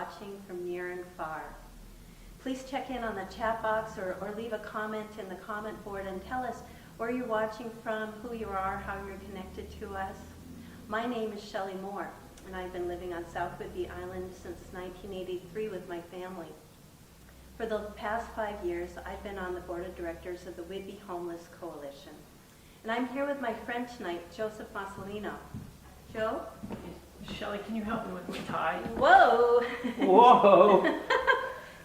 watching from near and far. Please check in on the chat box or leave a comment in the comment board and tell us where you're watching from, who you are, how you're connected to us. My name is Shelley Moore, and I've been living on South Whidbey Island since 1983 with my family. For the past 5 years, I've been on the board of directors of the Whidbey Homeless Coalition. And I'm here with my friend tonight, Joseph Marcelino. Joe? Shelley, can you help me with my tie? Whoa! Whoa!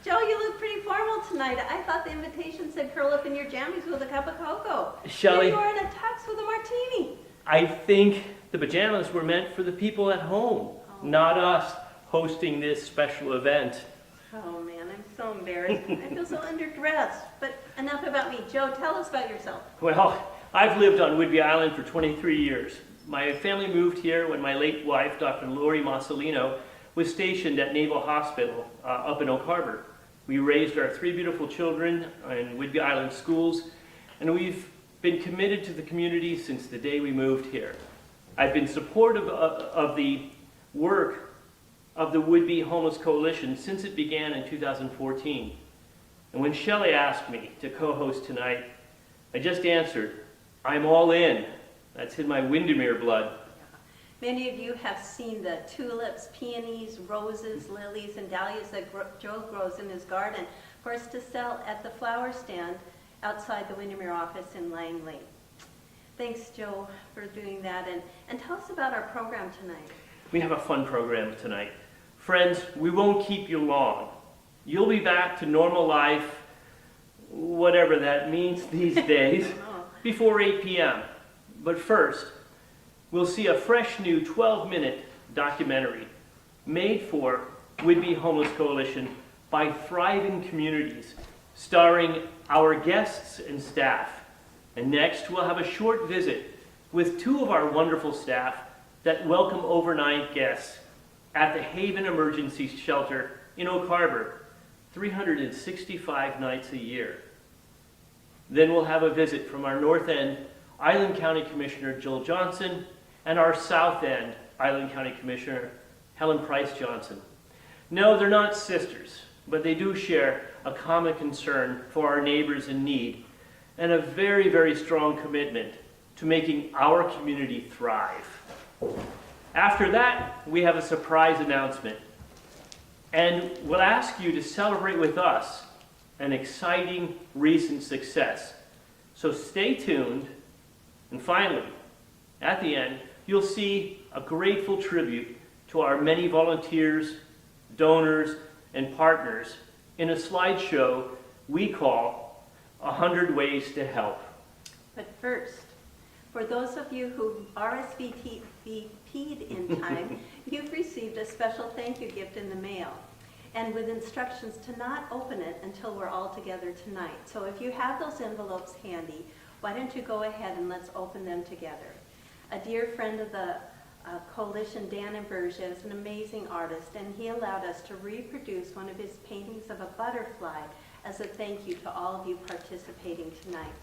Joe, you look pretty formal tonight. I thought the invitation said curl up in your jammies with a cup of cocoa. Shelley, Here you are in a tux with a martini. I think the pajamas were meant for the people at home, not us hosting this special event. Oh man, I'm so embarrassed. I feel so underdressed. But enough about me. Joe, tell us about yourself. Well, I've lived on Whidbey Island for 23 years. My family moved here when my late wife, Dr. Lori Marcelino, was stationed at Naval Hospital up in Oak Harbor. We raised our 3 beautiful children in Whidbey Island schools, and we've been committed to the community since the day we moved here. I've been supportive of the work of the Whidbey Homeless Coalition since it began in 2014. And when Shelley asked me to co-host tonight, I just answered, I'm all in. That's in my Windermere blood. Many of you have seen the tulips, peonies, roses, lilies, and dahlias that Joe grows in his garden for us to sell at the flower stand outside the Windermere office in Langley. Thanks, Joe, for doing that. And tell us about our program tonight. We have a fun program tonight. Friends, we won't keep you long. You'll be back to normal life, whatever that means these days, before 8 p.m. But first, we'll see a fresh new 12-minute documentary made for Whidbey Homeless Coalition by Thriving Communities, starring our guests and staff. And next, we'll have a short visit with 2 of our wonderful staff that welcome overnight guests at the Haven Emergency Shelter in Oak Harbor, 365 nights a year. Then we'll have a visit from our North End Island County Commissioner Jill Johnson and our South End Island County Commissioner Helen Price Johnson. No, they're not sisters, but they do share a common concern for our neighbors in need and a very, very strong commitment to making our community thrive. After that, we have a surprise announcement, and we'll ask you to celebrate with us an exciting recent success. So stay tuned, and finally, at the end, you'll see a grateful tribute to our many volunteers, donors, and partners in a slideshow we call 100 Ways to Help. But first, for those of you who RSVP'd in time, you've received a special thank you gift in the mail, and with instructions to not open it until we're all together tonight. So if you have those envelopes handy, why don't you go ahead and let's open them together. A dear friend of the coalition, Dan Imbergia, is an amazing artist, and he allowed us to reproduce one of his paintings of a butterfly as a thank you to all of you participating tonight.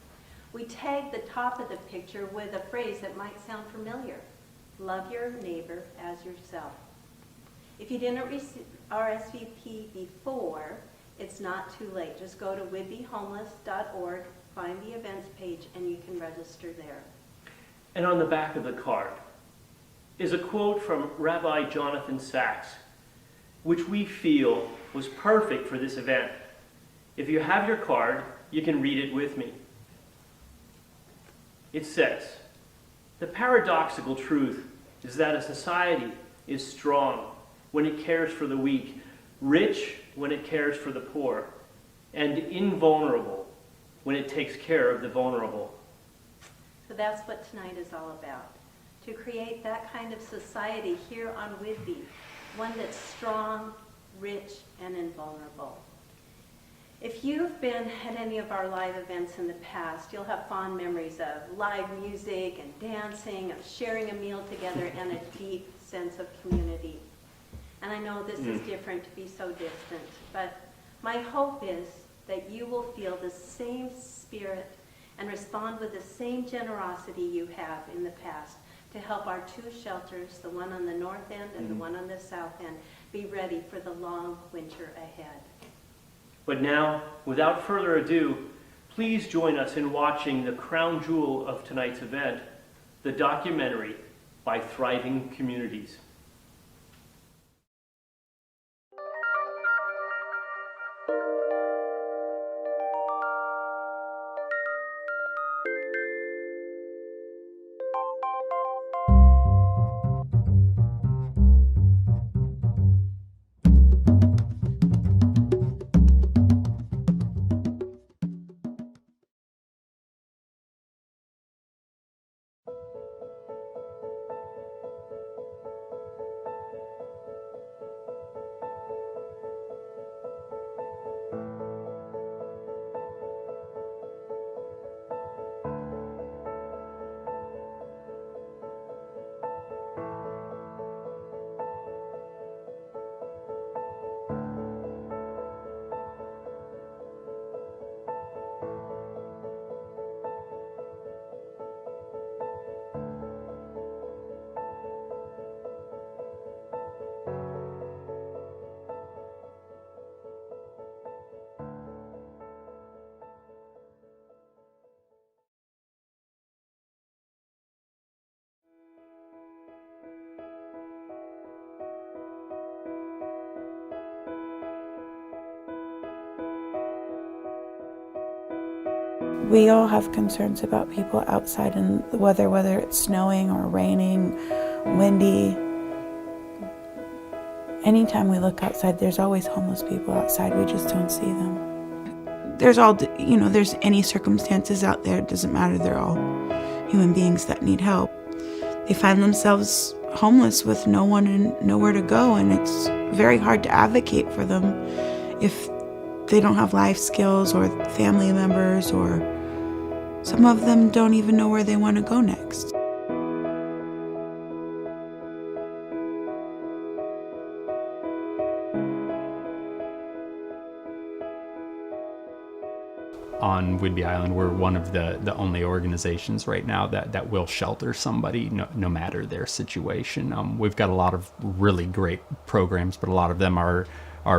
We tagged the top of the picture with a phrase that might sound familiar: love your neighbor as yourself. If you didn't RSVP before, it's not too late. Just go to whidbeyhomeless.org, find the events page, and you can register there. And on the back of the card is a quote from Rabbi Jonathan Sachs, which we feel was perfect for this event. If you have your card, you can read it with me. It says, "The paradoxical truth is that a society is strong when it cares for the weak, rich when it cares for the poor, and invulnerable when it takes care of the vulnerable." So that's what tonight is all about, to create that kind of society here on Whidbey, one that's strong, rich, and invulnerable. If you've been at any of our live events in the past, you'll have fond memories of live music and dancing, of sharing a meal together, and a deep sense of community. And I know this is different to be so distant, but my hope is that you will feel the same spirit and respond with the same generosity you have in the past to help our 2 shelters, the one on the north end and the one on the south end, be ready for the long winter ahead. But now, without further ado, please join us in watching the crown jewel of tonight's event, the documentary by Thriving Communities. We all have concerns about people outside in the weather, whether it's snowing or raining, windy. Anytime we look outside, there's always homeless people outside. We just don't see them. There's any circumstances out there. It doesn't matter. They're all human beings that need help. They find themselves homeless with no one and nowhere to go, and it's very hard to advocate for them if they don't have life skills or family members, or some of them don't even know where they want to go next. On Whidbey Island, we're one of the only organizations right now that will shelter somebody no matter their situation. We've got a lot of really great programs, but a lot of them are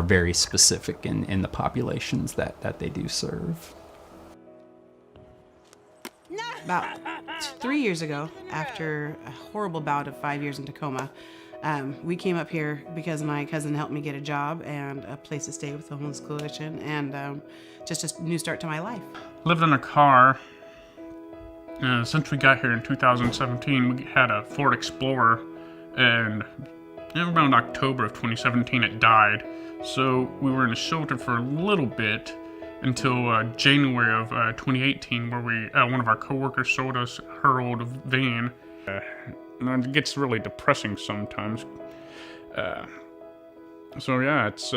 very specific in the populations that they do serve. About 3 years ago, after a horrible bout of 5 years in Tacoma, we came up here because my cousin helped me get a job and a place to stay with the Homeless Coalition, and just a new start to my life. Lived in a car. Since we got here in 2017, we had a Ford Explorer, and around October of 2017 it died. So we were in a shelter for a little bit until January of 2018, where one of our coworkers sold us her old van. It gets really depressing sometimes. So yeah, it's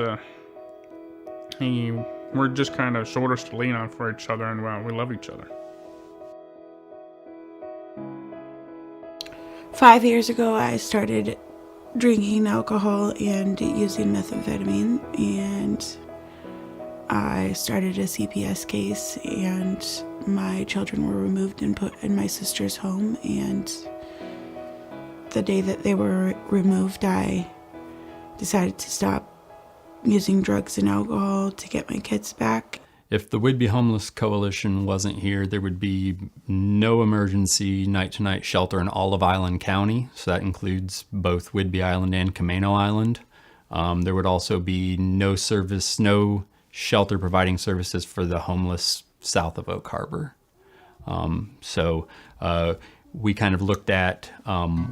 we're just kind of shoulders to lean on for each other, and we love each other. 5 years ago, I started drinking alcohol and using methamphetamine, and I started a CPS case, and my children were removed and put in my sister's home, and the day that they were removed, I decided to stop using drugs and alcohol to get my kids back. If the Whidbey Homeless Coalition wasn't here, there would be no emergency night-to-night shelter in all of Island County, so that includes both Whidbey Island and Camano Island. There would also be no shelter providing services for the homeless south of Oak Harbor. We kind of looked at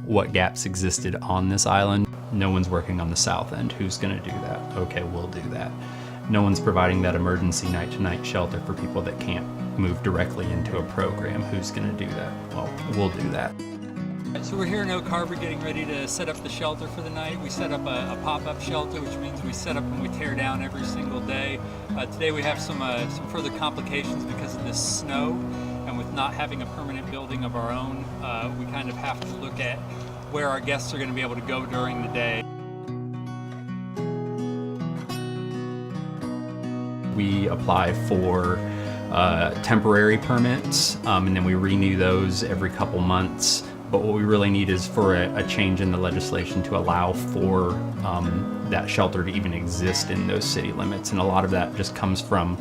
what gaps existed on this island. No one's working on the south end. Who's going to do that? Okay, we'll do that. No one's providing that emergency night-to-night shelter for people that can't move directly into a program. Who's going to do that? Well, we'll do that. So we're here in Oak Harbor getting ready to set up the shelter for the night. We set up a pop-up shelter, which means we set up and we tear down every single day. Today we have some further complications because of this snow, and with not having a permanent building of our own, we kind of have to look at where our guests are going to be able to go during the day. We apply for temporary permits, and then we renew those every couple months. But what we really need is for a change in the legislation to allow for that shelter to even exist in those city limits. And a lot of that just comes from,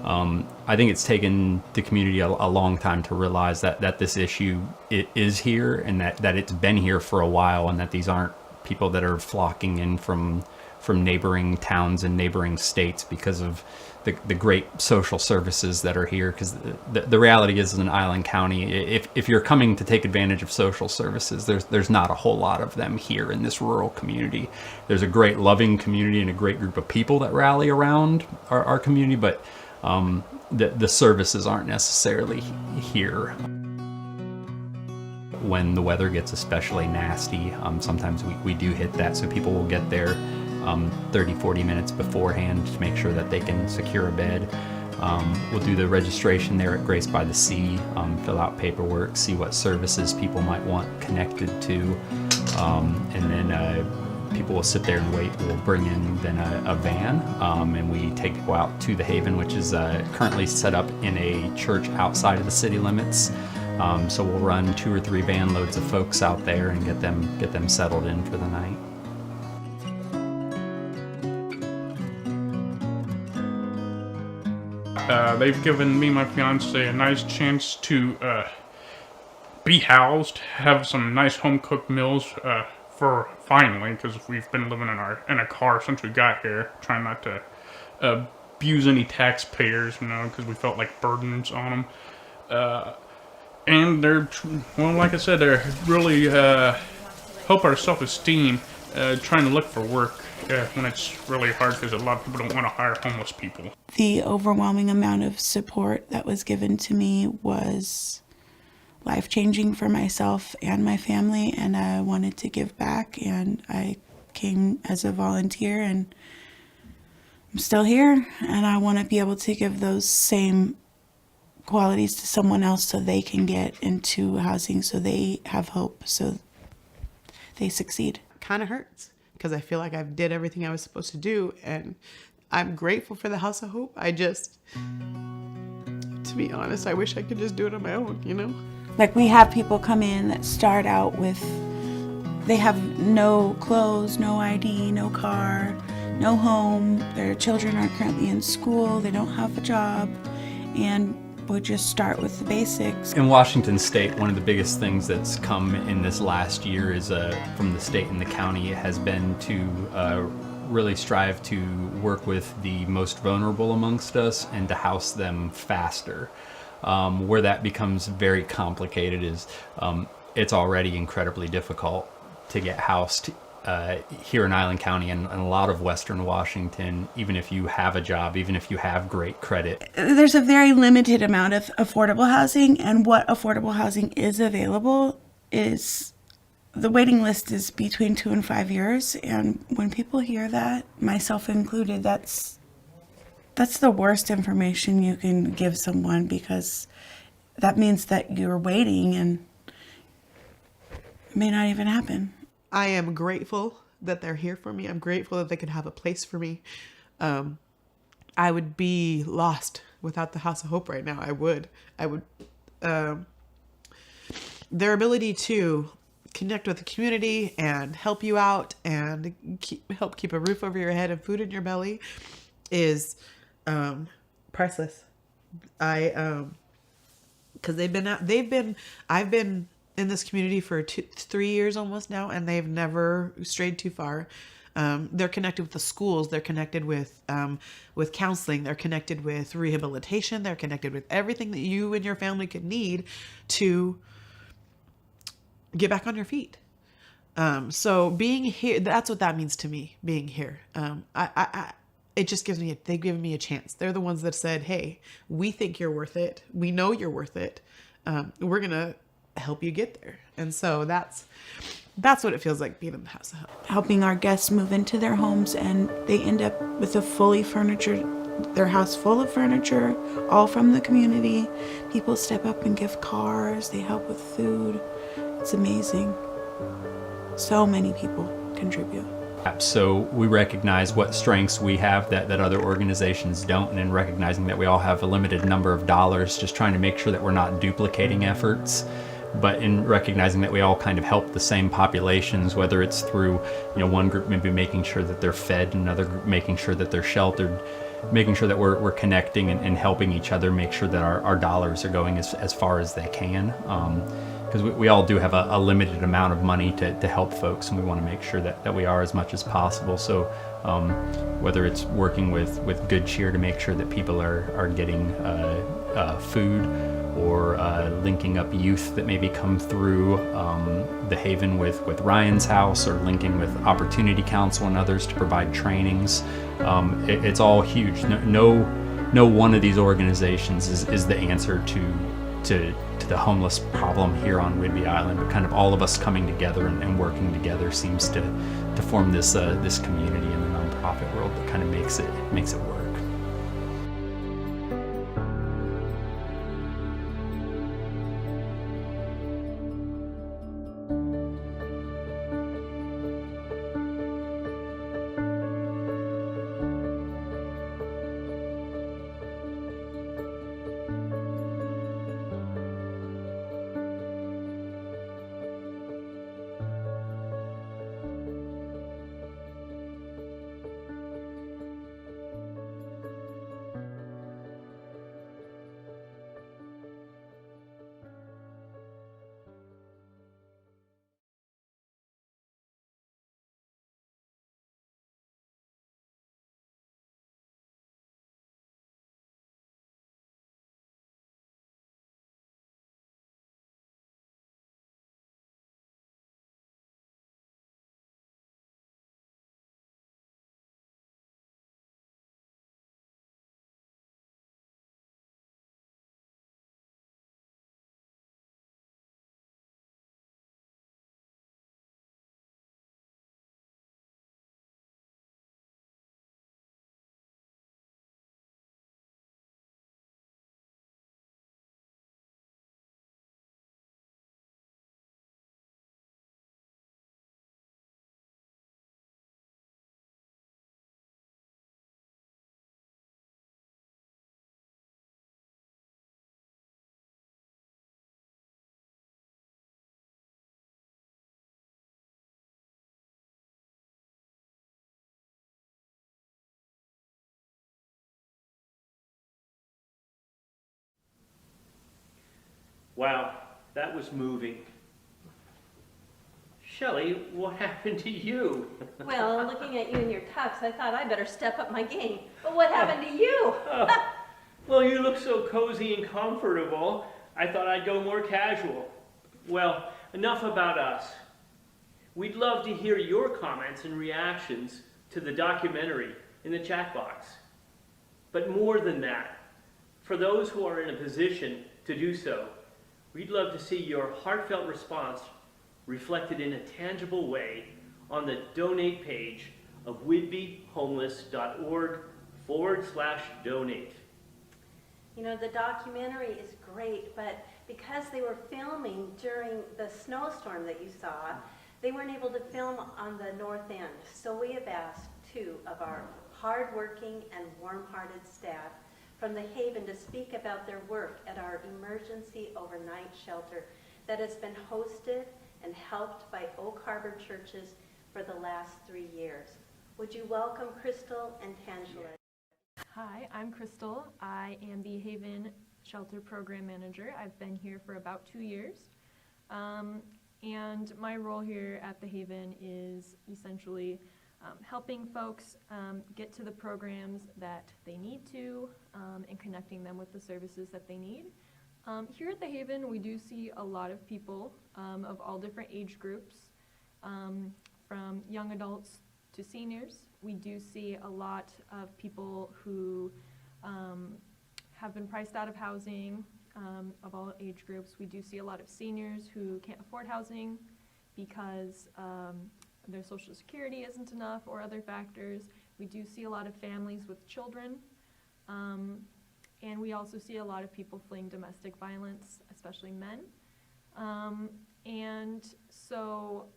I think it's taken the community a long time to realize that this issue is here, and that it's been here for a while, and that these aren't people that are flocking in from neighboring towns and neighboring states because of the great social services that are here. Because the reality is, in Island County, if you're coming to take advantage of social services, there's not a whole lot of them here in this rural community. There's a great loving community and a great group of people that rally around our community, but the services aren't necessarily here. When the weather gets especially nasty, sometimes we do hit that, so people will get there 30-40 minutes beforehand to make sure that they can secure a bed. We'll do the registration there at Grace by the Sea, fill out paperwork, see what services people might want connected to, and then people will sit there and wait. We'll bring in then a van, and we take people out to the Haven, which is currently set up in a church outside of the city limits. So we'll run 2 or 3 van loads of folks out there and get them settled in for the night. They've given me and my fiance a nice chance to be housed, have some nice home-cooked meals for finally, because we've been living in a car since we got here, trying not to abuse any taxpayers, because we felt like burdens on them. And they're, well, like I said, they're really help our self-esteem, trying to look for work when it's really hard, because a lot of people don't want to hire homeless people. The overwhelming amount of support that was given to me was life-changing for myself and my family, and I wanted to give back, and I came as a volunteer, and I'm still here, and I want to be able to give those same qualities to someone else so they can get into housing, so they have hope, so they succeed. Kind of hurts because I feel like I've did everything I was supposed to do, and I'm grateful for the House of Hope. To be honest, I wish I could just do it on my own, Like, we have people come in that start out with, they have no clothes, no ID, no car, no home, their children are currently in school, they don't have a job, and we'll just start with the basics. In Washington State, one of the biggest things that's come in this last year is from the state and the county has been to really strive to work with the most vulnerable amongst us and to house them faster. Where that becomes very complicated is it's already incredibly difficult to get housed here in Island County and a lot of Western Washington, even if you have a job, even if you have great credit. There's a very limited amount of affordable housing, and what affordable housing is available is, the waiting list is between 2 and 5 years, and when people hear that, myself included, that's the worst information you can give someone, because that means that you're waiting and it may not even happen. I am grateful that they're here for me. I'm grateful that they can have a place for me. I would be lost without the House of Hope right now. I would. Their ability to connect with the community and help you out and help keep a roof over your head and food in your belly is priceless. Because I've been in this community for 3 years almost now, and they've never strayed too far. They're connected with the schools. They're connected with counseling. They're connected with rehabilitation. They're connected with everything that you and your family could need to get back on your feet. So being here, that's what that means to me, being here. It just they've given me a chance. They're the ones that said, hey, we think you're worth it. We know you're worth it. We're going to help you get there. And so that's what it feels like being in the House of Hope. Helping our guests move into their homes, and they end up with their house full of furniture, all from the community. People step up and give cars. They help with food. It's amazing. So many people contribute. So we recognize what strengths we have that other organizations don't, and in recognizing that we all have a limited number of dollars, just trying to make sure that we're not duplicating efforts. but in recognizing that we all kind of help the same populations, whether it's through, one group maybe making sure that they're fed, another group making sure that they're sheltered, making sure that we're connecting and helping each other make sure that our dollars are going as far as they can. Because we all do have a limited amount of money to help folks, and we want to make sure that we are as much as possible. So whether it's working with Good Cheer to make sure that people are getting food, or linking up youth that maybe come through the Haven with Ryan's House, or linking with Opportunity Council and others to provide trainings. It's all huge. No one of these organizations is the answer to the homeless problem here on Whidbey Island, but kind of all of us coming together and working together seems to form this community in the nonprofit world that kind of makes it work. Wow, that was moving. Shelley, what happened to you? Well, looking at you in your tux, I thought I better step up my game. But what happened to you? Well, you look so cozy and comfortable, I thought I'd go more casual. Well, enough about us. We'd love to hear your comments and reactions to the documentary in the chat box. But more than that, for those who are in a position to do so, we'd love to see your heartfelt response reflected in a tangible way on the donate page of whidbeyhomeless.org/donate. You know, the documentary is great, but because they were filming during the snowstorm that you saw, they weren't able to film on the north end. So we have asked two of our hardworking and warm-hearted staff from the Haven to speak about their work at our emergency overnight shelter that has been hosted and helped by Oak Harbor churches for the last 3 years. Would you welcome Crystal and Tangela? Hi, I'm Crystal. I am the Haven Shelter Program Manager. I've been here for about 2 years. And my role here at the Haven is essentially helping folks get to the programs that they need to and connecting them with the services that they need. Here at the Haven, we do see a lot of people of all different age groups, from young adults to seniors. We do see a lot of people who have been priced out of housing of all age groups. We do see a lot of seniors who can't afford housing because their Social Security isn't enough or other factors. We do see a lot of families with children. And we also see a lot of people fleeing domestic violence, especially men. And so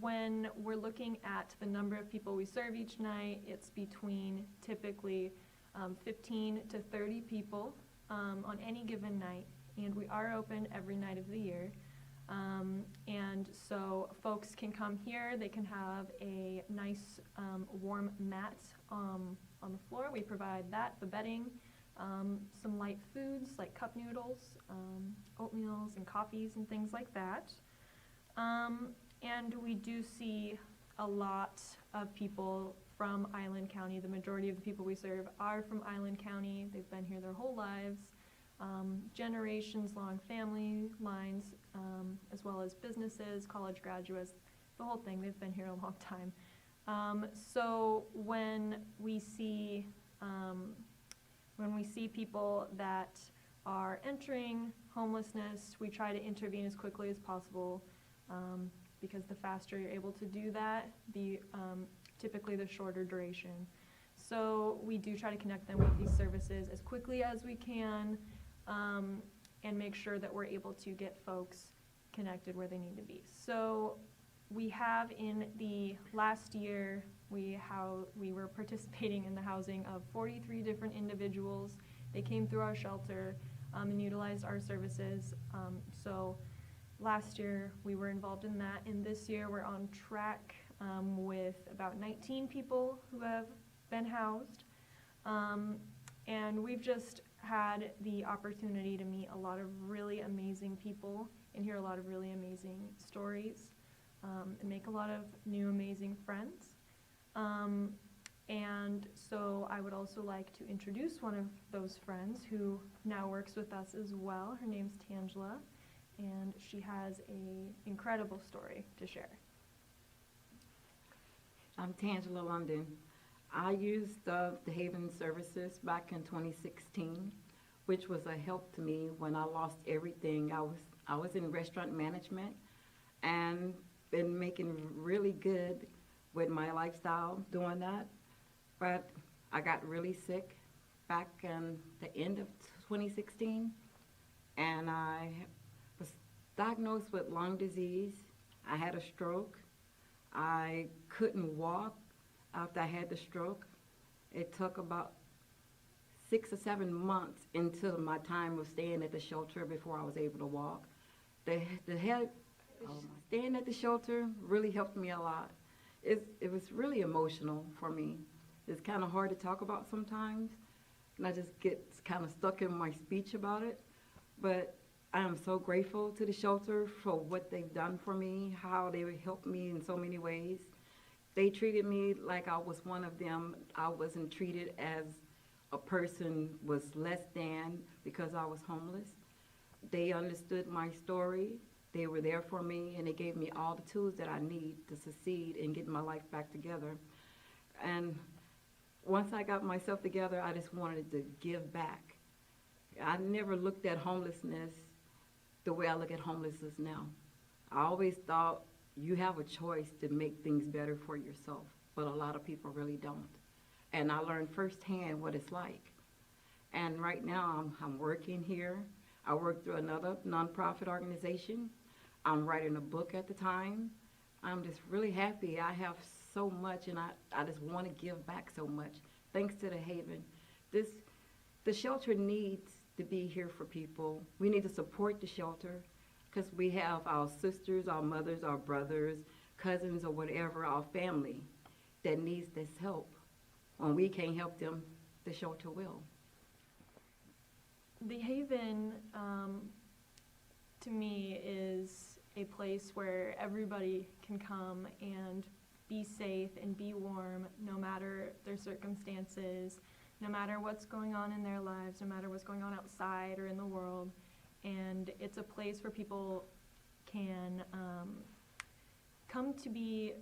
when we're looking at the number of people we serve each night, it's between typically 15 to 30 people on any given night. And we are open every night of the year. And so folks can come here, they can have a nice warm mat on the floor. We provide that, the bedding, some light foods like cup noodles, oatmeals and coffees and things like that. And we do see a lot of people from Island County. The majority of the people we serve are from Island County. They've been here their whole lives. Generations-long family lines, as well as businesses, college graduates, the whole thing. They've been here a long time. So when we see people that are entering homelessness, we try to intervene as quickly as possible, because the faster you're able to do that, typically the shorter duration. So we do try to connect them with these services as quickly as we can, and make sure that we're able to get folks connected where they need to be. So we have in the last year, we were participating in the housing of 43 different individuals. They came through our shelter and utilized our services. So last year we were involved in that, and this year we're on track with about 19 people who have been housed. And we've just had the opportunity to meet a lot of really amazing people and hear a lot of really amazing stories, and make a lot of new amazing friends. And so I would also like to introduce one of those friends who now works with us as well. Her name's Tangela, and she has an incredible story to share. I'm Tangela London. I used the Haven services back in 2016, which was a help to me when I lost everything. I was in restaurant management and been making really good with my lifestyle doing that. But I got really sick back in the end of 2016, and I was diagnosed with lung disease. I had a stroke. I couldn't walk after I had the stroke. It took about 6 or 7 months until my time of staying at the shelter before I was able to walk. Staying at the shelter really helped me a lot. It was really emotional for me. It's kind of hard to talk about sometimes, and I just get kind of stuck in my speech about it. But I am so grateful to the shelter for what they've done for me, how they helped me in so many ways. They treated me like I was one of them. I wasn't treated as a person was less than because I was homeless. They understood my story. They were there for me, and they gave me all the tools that I need to succeed in getting my life back together. And once I got myself together, I just wanted to give back. I never looked at homelessness the way I look at homelessness now. I always thought you have a choice to make things better for yourself, but a lot of people really don't. And I learned firsthand what it's like. And right now I'm working here. I work through another nonprofit organization. I'm writing a book at the time. I'm just really happy. I have so much, and I just want to give back so much. Thanks to the Haven. The shelter needs to be here for people. We need to support the shelter because we have our sisters, our mothers, our brothers, cousins, or whatever, our family that needs this help. When we can't help them, the shelter will. The Haven, to me, is a place where everybody can come and be safe and be warm, no matter their circumstances, no matter what's going on in their lives, no matter what's going on outside or in the world. And it's a place where people can come to be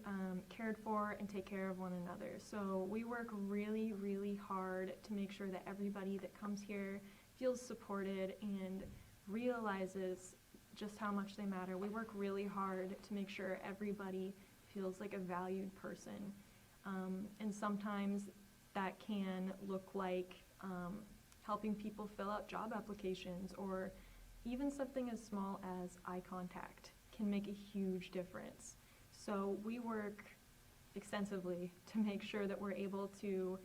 cared for and take care of one another. So we work really, really hard to make sure that everybody that comes here feels supported and realizes just how much they matter. We work really hard to make sure everybody feels like a valued person. And sometimes that can look like helping people fill out job applications, or even something as small as eye contact can make a huge difference. So we work extensively to make sure that we're able to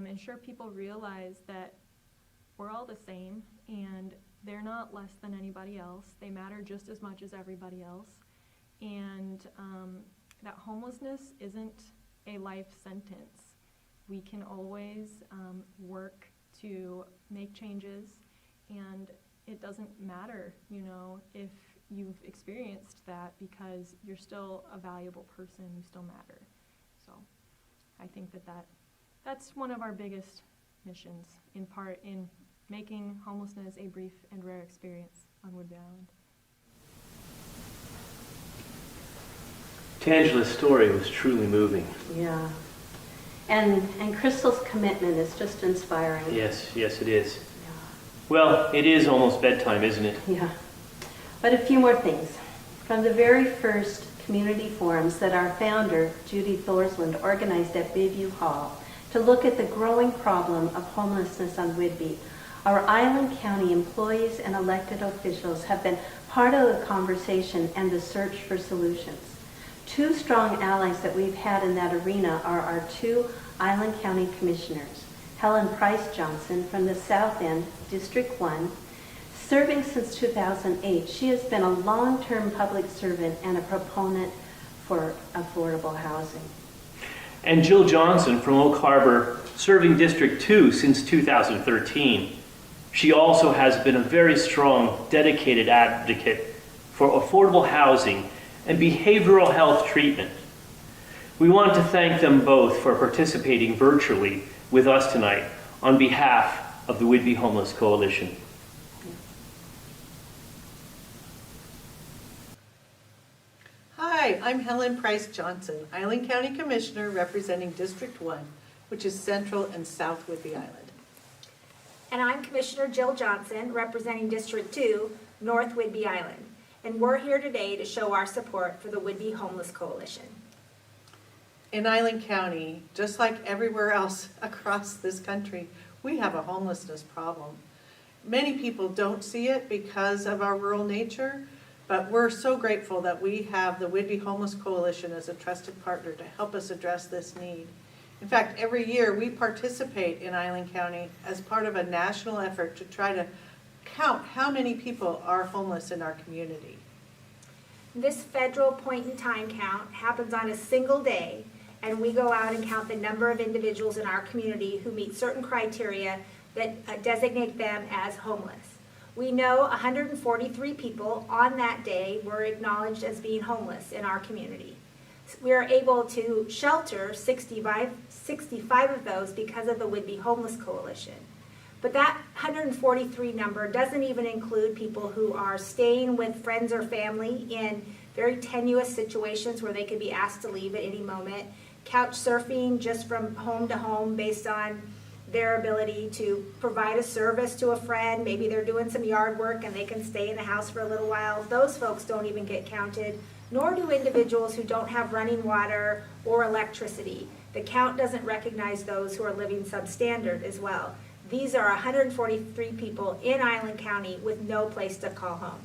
ensure people realize that we're all the same, and they're not less than anybody else. They matter just as much as everybody else. And that homelessness isn't a life sentence. We can always work to make changes, and it doesn't matter, you know, if you've experienced that, because you're still a valuable person, you still matter. So I think that's one of our biggest missions, in part in making homelessness a brief and rare experience on Whidbey Island. Tangela's story was truly moving. Yeah. And Crystal's commitment is just inspiring. Yes, yes, it is. Yeah. Well, it is almost bedtime, isn't it? Yeah. But a few more things. From the very first community forums that our founder, Judy Thorsland, organized at Bayview Hall to look at the growing problem of homelessness on Whidbey, our Island County employees and elected officials have been part of the conversation and the search for solutions. Two strong allies that we've had in that arena are our two Island County commissioners, Helen Price Johnson from the South End, District 1. Serving since 2008, she has been a long-term public servant and a proponent for affordable housing. And Jill Johnson from Oak Harbor, serving District 2 since 2013. She also has been a very strong, dedicated advocate for affordable housing and behavioral health treatment. We want to thank them both for participating virtually with us tonight on behalf of the Whidbey Homeless Coalition. Hi, I'm Helen Price Johnson, Island County Commissioner representing District 1, which is Central and South Whidbey Island. And I'm Commissioner Jill Johnson, representing District 2, North Whidbey Island. And we're here today to show our support for the Whidbey Homeless Coalition. In Island County, just like everywhere else across this country, we have a homelessness problem. Many people don't see it because of our rural nature, but we're so grateful that we have the Whidbey Homeless Coalition as a trusted partner to help us address this need. In fact, every year we participate in Island County as part of a national effort to try to count how many people are homeless in our community. This federal point-in-time count happens on a single day, and we go out and count the number of individuals in our community who meet certain criteria that designate them as homeless. We know 143 people on that day were acknowledged as being homeless in our community. We are able to shelter 65 of those because of the Whidbey Homeless Coalition. But that 143 number doesn't even include people who are staying with friends or family in very tenuous situations where they could be asked to leave at any moment, couch surfing just from home to home based on their ability to provide a service to a friend. Maybe they're doing some yard work and they can stay in the house for a little while. Those folks don't even get counted, nor do individuals who don't have running water or electricity. The count doesn't recognize those who are living substandard as well. These are 143 people in Island County with no place to call home.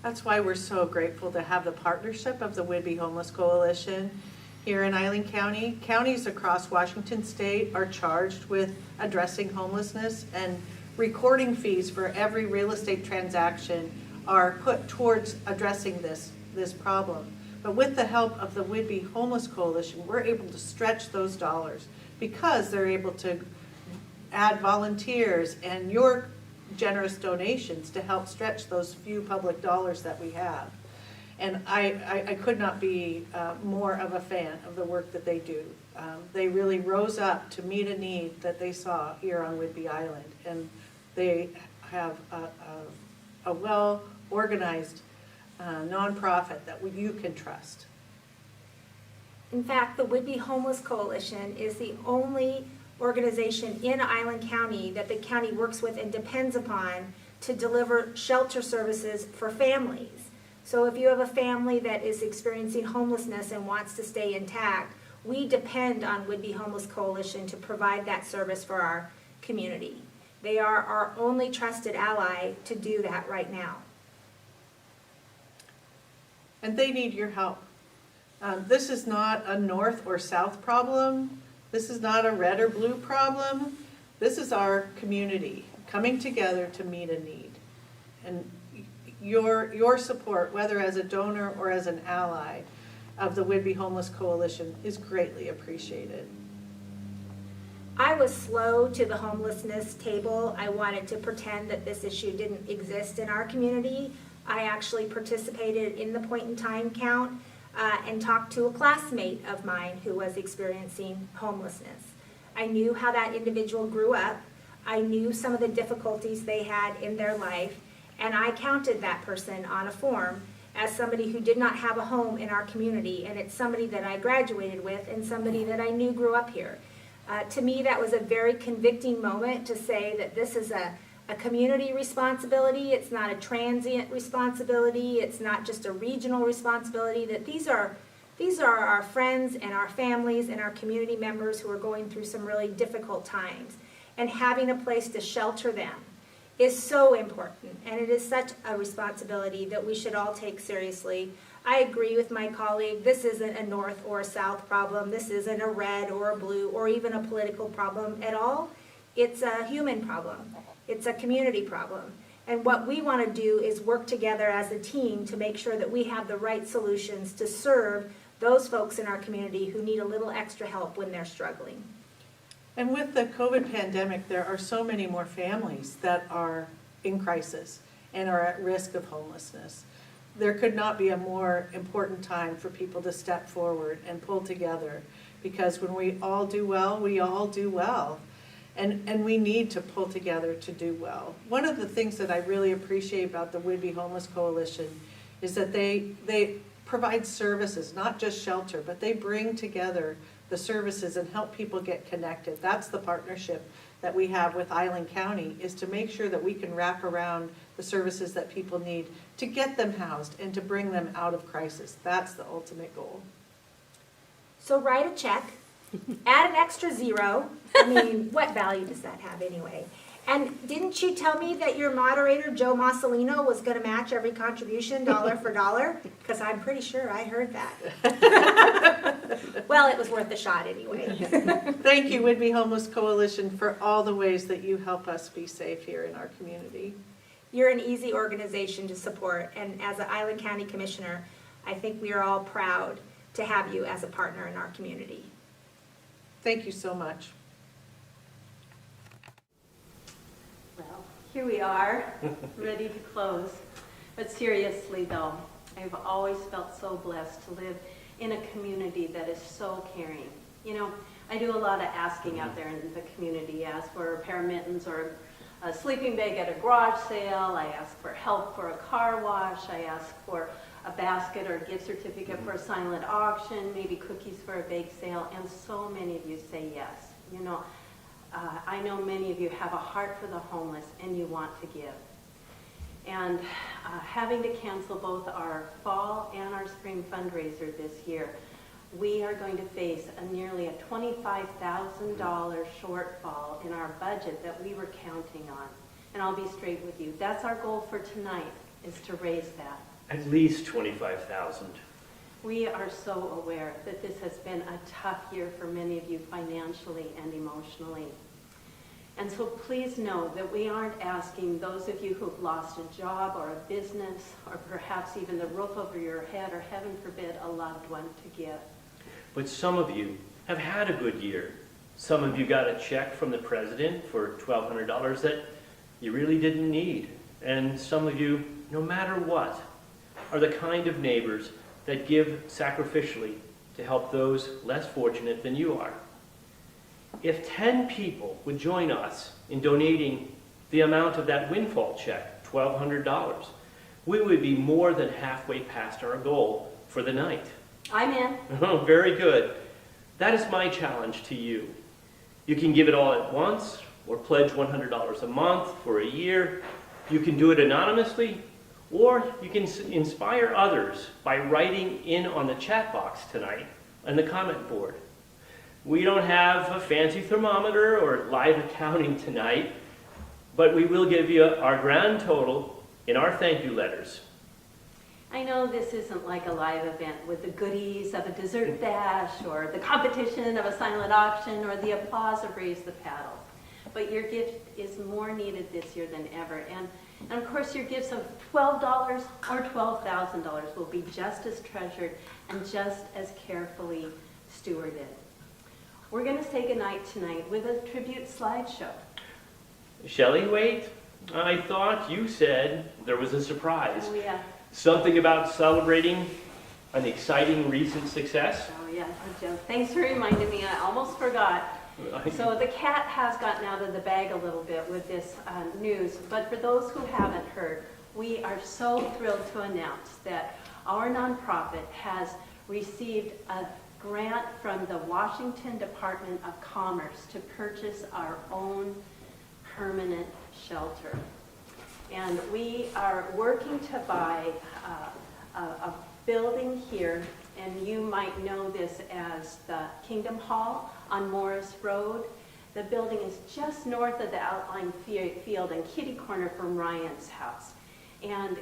That's why we're so grateful to have the partnership of the Whidbey Homeless Coalition here in Island County. Counties across Washington State are charged with addressing homelessness, and recording fees for every real estate transaction are put towards addressing this problem. But with the help of the Whidbey Homeless Coalition, we're able to stretch those dollars because they're able to add volunteers and your generous donations to help stretch those few public dollars that we have. And I could not be more of a fan of the work that they do. They really rose up to meet a need that they saw here on Whidbey Island, and they have a well-organized nonprofit that you can trust. In fact, the Whidbey Homeless Coalition is the only organization in Island County that the county works with and depends upon to deliver shelter services for families. So if you have a family that is experiencing homelessness and wants to stay intact, we depend on Whidbey Homeless Coalition to provide that service for our community. They are our only trusted ally to do that right now. And they need your help. This is not a north or south problem. This is not a red or blue problem. This is our community. coming together to meet a need. And your support, whether as a donor or as an ally of the Whidbey Homeless Coalition, is greatly appreciated. I was slow to the homelessness table. I wanted to pretend that this issue didn't exist in our community. I actually participated in the point in time count and talked to a classmate of mine who was experiencing homelessness. I knew how that individual grew up. I knew some of the difficulties they had in their life, and I counted that person on a form as somebody who did not have a home in our community, and it's somebody that I graduated with and somebody that I knew grew up here. To me, that was a very convicting moment to say that this is a community responsibility. It's not a transient responsibility. It's not just a regional responsibility. That these are our friends and our families and our community members who are going through some really difficult times. And having a place to shelter them is so important. And it is such a responsibility that we should all take seriously. I agree with my colleague. This isn't a north or a south problem. This isn't a red or a blue or even a political problem at all. It's a human problem. It's a community problem. And what we want to do is work together as a team to make sure that we have the right solutions to serve those folks in our community who need a little extra help when they're struggling. And with the COVID pandemic, there are so many more families that are in crisis and are at risk of homelessness. There could not be a more important time for people to step forward and pull together, because when we all do well, we all do well. And we need to pull together to do well. One of the things that I really appreciate about the Whidbey Homeless Coalition is that they provide services, not just shelter, but they bring together the services and help people get connected. That's the partnership that we have with Island County, is to make sure that we can wrap around the services that people need to get them housed and to bring them out of crisis. That's the ultimate goal. So write a check, add an extra zero. I mean, what value does that have anyway? And didn't you tell me that your moderator, Joe Massolino, was going to match every contribution dollar for dollar? Because I'm pretty sure I heard that. Well, it was worth a shot anyway. Thank you, Whidbey Homeless Coalition, for all the ways that you help us be safe here in our community. You're an easy organization to support, and as an Island County Commissioner, I think we are all proud to have you as a partner in our community. Thank you so much. Well, here we are, ready to close. But seriously though, I've always felt so blessed to live in a community that is so caring. You know, I do a lot of asking out there in the community. I ask for a pair of mittens or a sleeping bag at a garage sale. I ask for help for a car wash. I ask for a basket or a gift certificate for a silent auction, maybe cookies for a bake sale, and so many of you say yes. You know, I know many of you have a heart for the homeless and you want to give. And having to cancel both our fall and our spring fundraiser this year, we are going to face nearly a $25,000 shortfall in our budget that we were counting on. And I'll be straight with you. That's our goal for tonight, is to raise that. At least 25,000. We are so aware that this has been a tough year for many of you financially and emotionally. And so please know that we aren't asking those of you who've lost a job or a business or perhaps even the roof over your head or, heaven forbid, a loved one to give. But some of you have had a good year. Some of you got a check from the president for $1,200 that you really didn't need. And some of you, no matter what, are the kind of neighbors that give sacrificially to help those less fortunate than you are. If 10 people would join us in donating the amount of that windfall check, $1,200, we would be more than halfway past our goal for the night. I'm in. Oh, very good. That is my challenge to you. You can give it all at once or pledge $100 a month for a year. You can do it anonymously, or you can inspire others by writing in on the chat box tonight and the comment board. We don't have a fancy thermometer or live accounting tonight, but we will give you our grand total in our thank you letters. I know this isn't like a live event with the goodies of a dessert dash or the competition of a silent auction or the applause of Raise the Paddle. but your gift is more needed this year than ever. And of course, your gifts of $12 or $12,000 will be just as treasured and just as carefully stewarded. We're going to say goodnight tonight with a tribute slideshow. Shelley, wait. I thought you said there was a surprise. Oh, yeah. Something about celebrating an exciting recent success? Oh, yeah, Joe. Thanks for reminding me. I almost forgot. So the cat has gotten out of the bag a little bit with this news, but for those who haven't heard, we are so thrilled to announce that our nonprofit has received a grant from the Washington Department of Commerce to purchase our own permanent shelter. And we are working to buy a building here, and you might know this as the Kingdom Hall on Morris Road. The building is just north of the outlying field and kitty corner from Ryan's house. And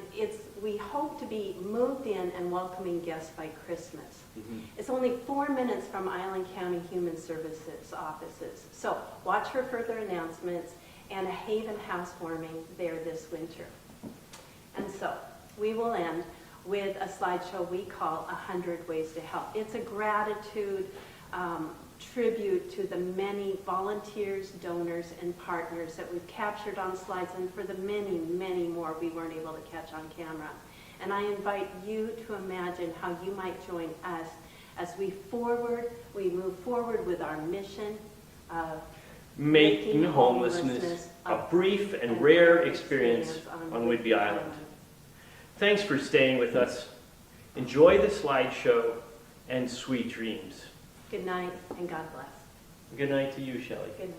we hope to be moved in and welcoming guests by Christmas. Mm-hmm. It's only 4 minutes from Island County Human Services offices. So watch for further announcements and a Haven housewarming there this winter. And so we will end with a slideshow we call 100 Ways to Help. It's a gratitude tribute to the many volunteers, donors, and partners that we've captured on slides, and for the many, many more we weren't able to catch on camera. And I invite you to imagine how you might join us as we move forward with our mission of making homelessness a brief and rare experience on Whidbey Island. Thanks for staying with us. Enjoy the slideshow and sweet dreams. Good night and God bless. Good night to you, Shelley. Good night.